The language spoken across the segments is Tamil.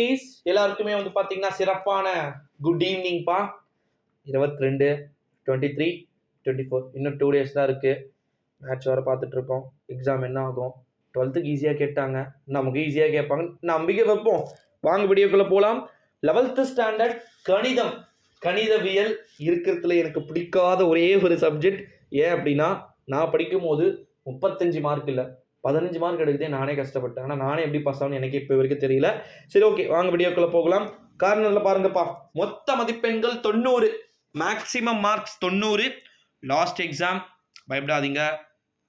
குட்டீஸ் எல்லாருக்குமே வந்து பார்த்தீங்கன்னா சிறப்பான குட் ஈவினிங்ப்பா. 22, 23, 24 இன்னும் 2 days தான் இருக்குது. மேட்ச் வர பார்த்துட்ருக்கோம். எக்ஸாம் என்ன ஆகும்? 12th ஈஸியாக கேட்டாங்க, நமக்கு ஈஸியாக கேட்பாங்க, நம்பிக்கை வைப்போம். வாங்க வீடியோக்குள்ளே போகலாம். 11th ஸ்டாண்டர்ட் கணிதம், கணிதவியல் இருக்கிறதுல எனக்கு பிடிக்காத ஒரே ஒரு சப்ஜெக்ட். ஏன் அப்படின்னா, நான் படிக்கும் போது 35 மார்க் இல்லை 15 மார்க் எடுக்குதே, நானே கஷ்டப்பட்டேன். ஆனால் நானே எப்படி பாஸ் ஆகணும் எனக்கு இப்போ வரைக்கும் தெரியல. சரி, ஓகே, வாங்க வீடியோக்குள்ளே போகலாம். கார்னரில் பாருங்கப்பா, மொத்த மதிப்பெண்கள் 90, மேக்ஸிமம் மார்க்ஸ் 90. லாஸ்ட் எக்ஸாம், பயப்படாதீங்க,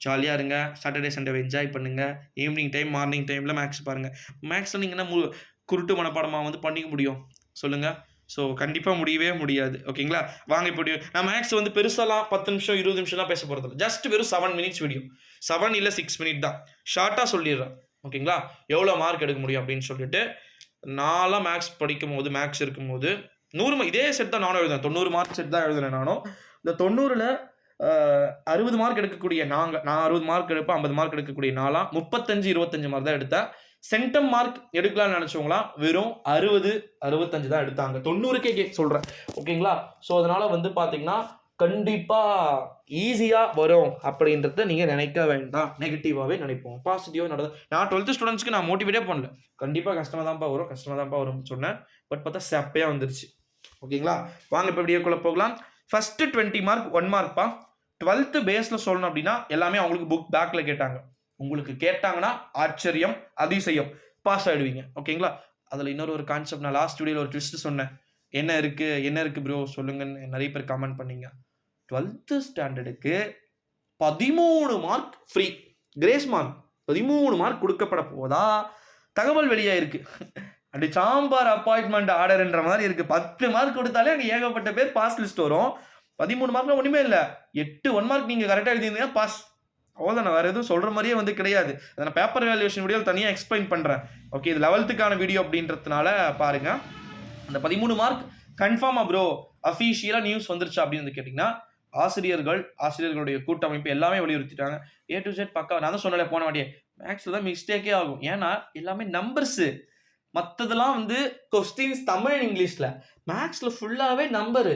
ஜாலியாக இருங்க. சாட்டர்டே சண்டே என்ஜாய் பண்ணுங்கள். ஈவினிங் டைம் மார்னிங் டைமில் மேக்ஸ் பாருங்கள். மேக்ஸில் நீங்கள் என்ன குருட்டு மனப்பாடமாக வந்து பண்ணிக்க முடியும் சொல்லுங்கள்? ஸோ கண்டிப்பாக முடியவே முடியாது. ஓகேங்களா? வாங்க இப்போ நான் மேக்ஸ் வந்து பெருசாலாம் 10 நிமிஷம் 20 நிமிஷம்லாம் பேச போகிறதில்ல. ஜஸ்ட் வெறும் 7 minutes வீடியோ, 7 இல்லை 6 minutes தான். ஷார்ட்டாக சொல்லிடுறேன். ஓகேங்களா? எவ்வளோ மார்க் எடுக்க முடியும் அப்படின்னு சொல்லிட்டு. நான்லாம் மேக்ஸ் படிக்கும் போது, மேக்ஸ் இருக்கும்போது 100 இதே செட் தான் நானும் எழுதுனேன். 90 மார்க் செட் தான் எழுதுனேன் நானும். இந்த 90ல் 60 மார்க் எடுக்கக்கூடிய நான் 60 மார்க் எடுப்பேன், 50 மார்க் எடுக்கக்கூடிய நான்லாம் 35, 25 மார்க் தான் எடுத்தேன். சென்டம் மார்க் எடுக்கலாம்னு நினச்சவங்களாம் வெறும் 60, 65 தான் எடுத்தாங்க. 90க்கே சொல்கிறேன். ஓகேங்களா? ஸோ அதனால் வந்து பார்த்தீங்கன்னா கண்டிப்பாக ஈஸியாக வரும் அப்படின்றத நீங்கள் நினைக்க வேண்டாம். நெகட்டிவாகவே நினைப்போம், பாசிட்டிவாக நடந்தது. நான் 12th ஸ்டூடெண்ட்ஸ்க்கு நான் மோட்டிவேட்டே பண்ணல. கண்டிப்பாக கஷ்டமாக தான்ப்பா வரும்னு சொன்னேன். பட் பார்த்தா செப்பையாக வந்துருச்சு. ஓகேங்களா? வாங்க இப்போ வீடியோக்குள்ளே போகலாம். First 20 mark 1 மார்க்ப்பா. 12th பேஸில் சொல்லணும் அப்படின்னா எல்லாமே அவங்களுக்கு புக் பேக்கில் கேட்டாங்க. உங்களுக்கு கேட்டாங்கன்னா ஆச்சரியம், அதிசயம், பாஸ் ஆகிடுவீங்க. ஓகேங்களா? அதில் இன்னொரு கான்செப்ட், நான் லாஸ்ட் வீடியோவில் ஒரு ட்விஸ்ட் சொன்னேன். என்ன இருக்குது ப்ரோ சொல்லுங்கன்னு நிறைய பேர் கமெண்ட் பண்ணீங்க. 12th ஸ்டாண்டர்டுக்கு 13 mark free, grace mark 13 mark கொடுக்கப்பட போதா தகவல் வெளியாயிருக்கு. அப்படி சாம்பார் அப்பாயின்மெண்ட் ஆர்டர்ன்ற மாதிரி இருக்குது. 10 மார்க் கொடுத்தாலே அங்கே ஏகப்பட்ட பேர் பாஸ் லிஸ்ட் வரும். 13 மார்க்லாம் ஒன்றுமே இல்லை. 8 1 மார்க் நீங்கள் கரெக்டாக எழுதியிருந்தீங்கன்னா பாஸ். அவ்வளோதான். நான் வேறு எதுவும் சொல்கிற மாதிரியே வந்து கிடையாது. அதை நான் பேப்பர் வேல்யூவேஷன் வீடியோ தனியாக எக்ஸ்பிளைன் பண்ணுறேன். ஓகே, இது 11th வீடியோ அப்படின்றதுனால பாருங்கள். அந்த 13 மார்க் கன்ஃபார்மாக ப்ரோ அஃபீஷியலாக நியூஸ் வந்துருச்சா அப்படின்னு வந்து கேட்டிங்கன்னா, ஆசிரியர்களுடைய கூட்டமைப்பு எல்லாமே வலியுறுத்திட்டாங்க. A to Z பக்கா. நான் தான் சொன்னல போன வாட்டியே, மேக்ஸில் தான் மிஸ்டேக்கே ஆகும். ஏன்னா எல்லாமே நம்பர்ஸு. மற்றதெல்லாம் வந்து கொஸ்டின்ஸ் தமிழ் அண்ட் இங்கிலீஷில். மேக்ஸில் ஃபுல்லாகவே நம்பரு.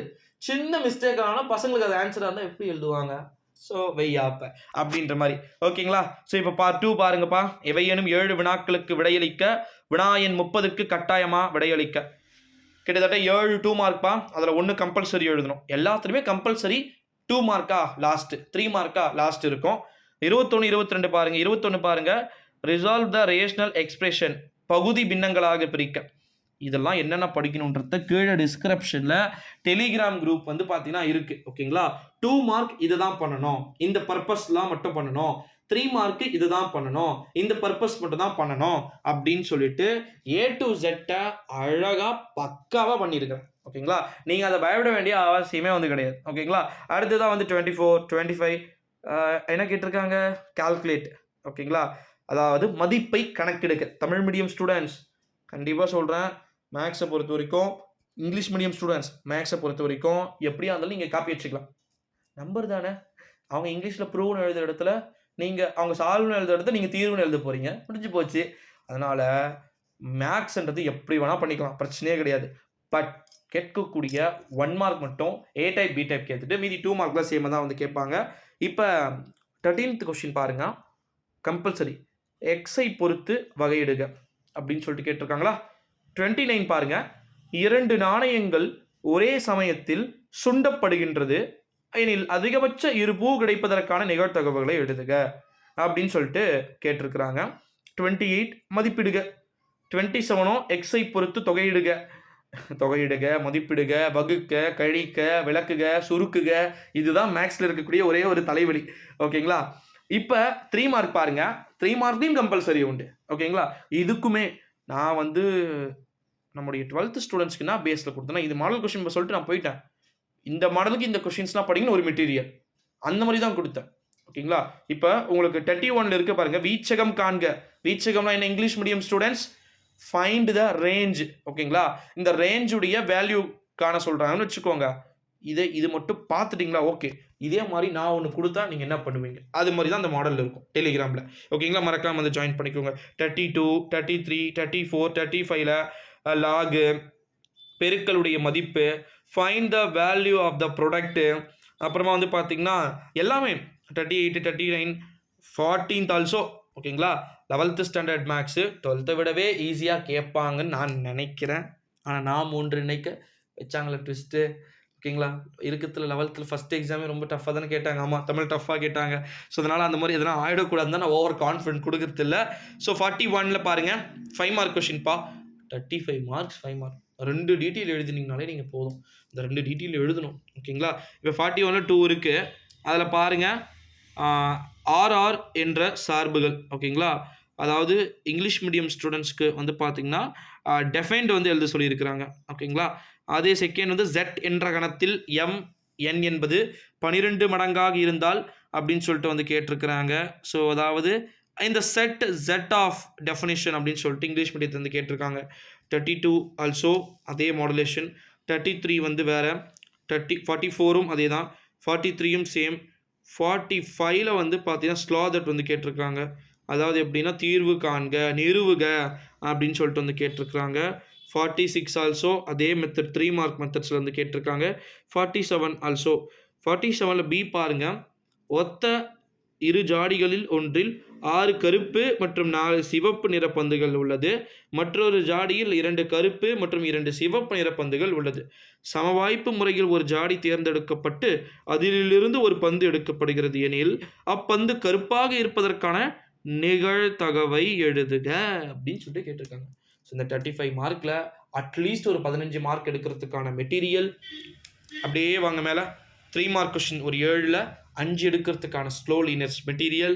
சின்ன மிஸ்டேக் ஆனாலும் பசங்களுக்கு அது ஆன்சராக இருந்தால் எப்படி எழுதுவாங்க? ஸோ வெய்யாப்ப அப்படின்ற மாதிரி. ஓகேங்களா? ஸோ இப்போ பார்ட் 2 பாருங்கப்பா. எவையேனும் 7 வினாக்களுக்கு விடையளிக்க, வினாயன் 30க்கு கட்டாயமாக விடையளிக்க. கிட்டத்தட்ட 7 2 மார்க்ப்பா. அதில் 1 கம்பல்சரி எழுதணும். எல்லாத்துலேயுமே கம்பல்சரி 2 மார்க்கா லாஸ்ட்டு, 3 மார்க்கா லாஸ்ட் இருக்கும். 21, 22 பாருங்கள். 21 பாருங்கள். ரிசால்வ் த ரேஷனல் எக்ஸ்பிரஷன், பகுதி பின்னங்களாக பிரிக்க. இதெல்லாம் என்னென்ன படிக்கணுன்றத கீழே டிஸ்கிரிப்ஷனில் டெலிகிராம் குரூப் வந்து பார்த்தீங்கன்னா இருக்குது. ஓகேங்களா? 2 மார்க் இது தான் பண்ணணும், இந்த பர்பஸ்லாம் மட்டும் பண்ணணும். 3 மார்க்கு இது தான் பண்ணணும், இந்த பர்பஸ் மட்டும் தான் பண்ணணும் அப்படின்னு சொல்லிட்டு A to Z அழகாக பக்காவாக பண்ணியிருக்கிறேன். ஓகேங்களா? நீங்கள் அதை பயப்பட வேண்டிய அவசியமே வந்து கிடையாது. ஓகேங்களா? அடுத்ததான் வந்து 24, 25 என்ன கேட்டிருக்காங்க? கால்குலேட். ஓகேங்களா? அதாவது மதிப்பை கணக்கெடுக்க. தமிழ் மீடியம் ஸ்டூடெண்ட்ஸ் கண்டிப்பாக சொல்கிறேன், மேக்ஸை பொறுத்த வரைக்கும், இங்கிலீஷ் மீடியம் ஸ்டூடெண்ட்ஸ் மேக்ஸை பொறுத்த வரைக்கும் எப்படியா இருந்தாலும் நீங்கள் காப்பி வச்சுக்கலாம். நம்பர் தானே. அவங்க இங்கிலீஷில் ப்ரூவ்னு எழுதுகிற இடத்துல நீங்கள், அவங்க சால்வ்னு எழுதுகிற இடத்துல நீங்கள் தீர்வுன்னு எழுத போகிறீங்க. முடிஞ்சு போச்சு. அதனால் மேக்ஸ்ன்றது எப்படி வேணால் பண்ணிக்கலாம், பிரச்சனையே கிடையாது. பட் கேட்கக்கூடிய 1 மார்க் மட்டும் A டைப் B டைப் கேட்டுட்டு மீதி 2 மார்க்லாம் சேமாக தான் வந்து கேட்பாங்க. இப்போ 13th கொஸ்டின் பாருங்கள். கம்பல்சரி எக்ஸை பொறுத்து வகையிடுக அப்படின்னு சொல்லிட்டு கேட்டிருக்காங்களா? 29 பாருங்க. 2 நாணயங்கள் ஒரே சமயத்தில் சுண்டப்படுகின்றது எனில் அதிகபட்ச 2 பூ கிடைப்பதற்கான நிகழ்தகவுகளை எழுதுக அப்படின்னு சொல்லிட்டு கேட்டிருக்கிறாங்க. 28 மதிப்பிடுக. 27 எக்ஸை பொறுத்து தொகையிடுக, மதிப்பிடுக, வகுக்க, கழிக்க, விளக்குக, சுருக்குக. இதுதான் மேக்ஸில் இருக்கக்கூடிய ஒரே ஒரு தலைவலி. ஓகேங்களா? இப்போ 3 மார்க் பாருங்க. 3 மார்க்லையும் கம்பல்சரி உண்டு. ஓகேங்களா? இதுக்குமே நான் வந்து நம்முடைய 12th ஸ்டூடெண்ட்ஸ்க்கு நான் பேஸில் கொடுத்தேன்னா, இது மாடல் கொஸ்டின் சொல்லிட்டு நான் போயிட்டேன். இந்த மாடலுக்கு இந்த கொஸ்டின்ஸ்லாம் படிக்கணும் ஒரு மெட்டீரியல், அந்த மாதிரி தான் கொடுத்தேன். ஓகேங்களா? இப்போ உங்களுக்கு 31 இருக்க பாருங்க. வீச்சகம் காண்க. வீச்சகம்னா என்ன? English medium students find the range. ஓகேங்களா? இந்த ரேஞ்சுடைய வேல்யூ காண சொல்கிறாங்கன்னு வச்சுக்கோங்க. இது மட்டும் பார்த்துட்டிங்களா? ஓகே. இதே மாதிரி நான் ஒன்று கொடுத்தா நீங்கள் என்ன பண்ணுவீங்க? அது மாதிரி தான் அந்த மாடல் இருக்கும் டெலிகிராமில். ஓகேங்களா? மறக்காமல் வந்து ஜாயின் பண்ணிக்கோங்க. 32, 33, 34, 35ல் லாகு, பெருக்களுடைய மதிப்பு, find the value of the product, அப்புறமா வந்து பார்த்தீங்கன்னா எல்லாமே 38, 39, 14th ஆல்சோ. ஓகேங்களா? 11th ஸ்டாண்டர்ட் மேக்ஸு 12th விடவே ஈஸியாக கேட்பாங்கன்னு நான் நினைக்கிறேன். ஆனால் நான் 3 நினைக்க வச்சாங்களே ட்விஸ்ட்டு. ஓகேங்களா? இருக்கிறதுல 11th ஃபஸ்ட் எக்ஸாமே ரொம்ப டஃப்பாக தானே கேட்டாங்க. ஆமாம், தமிழ் டஃப்பாக கேட்டாங்க. ஸோ அதனால் அந்த மாதிரி எதனா ஆகிடக்கூடாதுன்னு தான் நான் ஓவர் கான்ஃபிடென்ட் கொடுக்குறதில்ல. ஸோ 41ல் பாருங்கள், 5 மார்க் கொஷின்ப்பா. 35 மார்க்ஸ் 5 மார்க். 2 டீட்டெயில் எழுதினீங்கனாலே நீங்கள் போதும். இந்த 2 டீட்டெயில் எழுதணும். ஓகேங்களா? இப்போ 41ல் 2 இருக்குது. அதில் பாருங்கள், ஆர்ஆர் என்ற சார்புகள். ஓகேங்களா? அதாவது இங்கிலீஷ் மீடியம் ஸ்டூடெண்ட்ஸ்க்கு வந்து பார்த்தீங்கன்னா டெஃபைன்ட் வந்து எழுத சொல்லியிருக்கிறாங்க. ஓகேங்களா? அதே செகண்ட் வந்து ஜெட் என்ற கணத்தில் என் என்பது 12 மடங்காக இருந்தால் அப்படின்னு சொல்லிட்டு வந்து கேட்டிருக்கிறாங்க. ஸோ அதாவது இந்த செட் ஆஃப் டெஃபினிஷன் அப்படின்னு சொல்லிட்டு இங்கிலீஷ் மீடியத்தில் வந்து கேட்டிருக்காங்க. 32 ஆல்சோ அதே மாடுலேஷன். 33 வந்து வேறு. 44ம் அதே தான். 43யும் சேம். 45ல் வந்து பார்த்தீங்கன்னா ஸ்லாதட் வந்து கேட்டிருக்காங்க. அதாவது எப்படின்னா தீர்வு காண்க, நிறுவுக அப்படின்னு சொல்லிட்டு வந்து கேட்டிருக்கிறாங்க. 46 ஆல்சோ அதே மெத்தட் 3 மார்க் மெத்தட்ஸில் வந்து கேட்டிருக்காங்க. 47 ஆல்சோ. 47ல் பி பாருங்கள், ஒத்த இரு ஜாடிகளில் ஒன்றில் 6 கருப்பு மற்றும் 4 சிவப்பு நிற பந்துகள் உள்ளது. மற்றொரு ஜாடியில் 2 கருப்பு மற்றும் 2 சிவப்பு நிற பந்துகள் உள்ளது. சமவாய்ப்பு முறையில் ஒரு ஜாடி தேர்ந்தெடுக்கப்பட்டு அதிலிருந்து ஒரு பந்து எடுக்கப்படுகிறது எனில் அப்பந்து கருப்பாக இருப்பதற்கான நிகழ்தகவை எழுதுக அப்படின்னு சொல்லிட்டு கேட்டிருக்காங்க. ஸோ இந்த 35 மார்க்கில் அட்லீஸ்ட் ஒரு 15 மார்க் எடுக்கிறதுக்கான மெட்டீரியல். அப்படியே வாங்க மேலே 3 மார்க் கொஷின் ஒரு 7ல் 5 எடுக்கிறதுக்கான ஸ்லோ லீனர்ஸ் மெட்டீரியல்.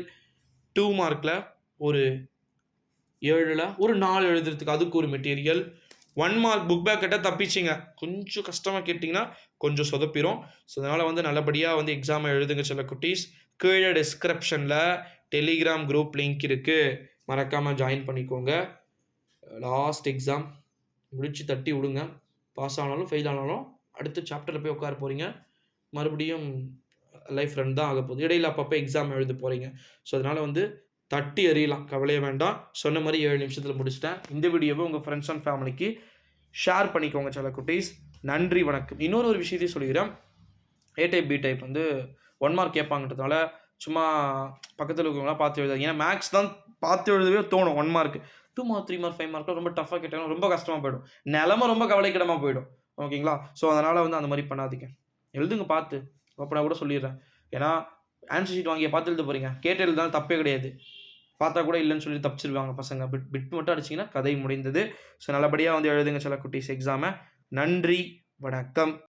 2 மார்க்கில் ஒரு 7ல் ஒரு 4 எழுதுறதுக்கு அதுக்கு ஒரு மெட்டீரியல். 1 மார்க் புக் பேக் கிட்ட தப்பிச்சிங்க. கொஞ்சம் கஷ்டமாக கேட்டிங்கன்னா கொஞ்சம் சொதப்பிடும். ஸோ அதனால் வந்து நல்லபடியாக வந்து எக்ஸாமை எழுதுங்க சில குட்டீஸ். கீழே டிஸ்கிரிப்ஷனில் டெலிகிராம் குரூப் லிங்க் இருக்குது, மறக்காமல் ஜாயின் பண்ணிக்கோங்க. லாஸ்ட் எக்ஸாம் முடித்து தட்டி விடுங்க. பாஸ் ஆனாலும் ஃபெயில் ஆனாலும் அடுத்த சாப்டரில் போய் உட்கார போகிறீங்க. மறுபடியும் லைஃப் ரன் தான் ஆக போகுது. இடையில் அப்பப்போ எக்ஸாம் எழுத போகிறீங்க. ஸோ அதனால் வந்து தட்டி எறியலாம், கவலையே வேண்டாம். சொன்ன மாதிரி 7 நிமிஷத்தில் முடிச்சிட்டேன். இந்த வீடியோவை உங்கள் ஃப்ரெண்ட்ஸ் அண்ட் ஃபேமிலிக்கு ஷேர் பண்ணிக்கோங்க சில குட்டீஸ். நன்றி, வணக்கம். இன்னொரு விஷயத்தையும் சொல்லிக்கிறேன். ஏ டைப் பி டைப் வந்து 1 மார்க் கேட்பாங்கன்றதால சும்மா பக்கத்தில் இருக்கவங்களாம் பார்த்து எழுதாது. ஏன்னா மேக்ஸ் தான் பார்த்து எழுதவே தோணும். 1 மார்க் 2 மார்க் 3 மார்க் 5 மார்க்லாம் ரொம்ப டஃப்பாக கேட்டாலும் ரொம்ப கஷ்டமாக போயிடும். நிலமை ரொம்ப கவலைக்கிடமாக போயிடும். ஓகேங்களா? ஸோ அதனால் வந்து அந்த மாதிரி பண்ணாதீங்க. எழுதுங்க பார்த்து. ஓப்பனாக கூட சொல்லிடுறேன். ஏன்னா ஆன்சர் ஷீட் வாங்கி பார்த்து எழுத போகிறீங்க. கேட்டு எழுதாலும் தப்பே கிடையாது. பார்த்தா கூட இல்லைன்னு சொல்லி தப்பிச்சிருவாங்க பசங்க. பிட் மட்டும் அடிச்சிங்கன்னா கதை முடிந்தது. ஸோ நல்லபடியாக வந்து எழுதுங்க சில குட்டீஸ் எக்ஸாமை. நன்றி, வணக்கம்.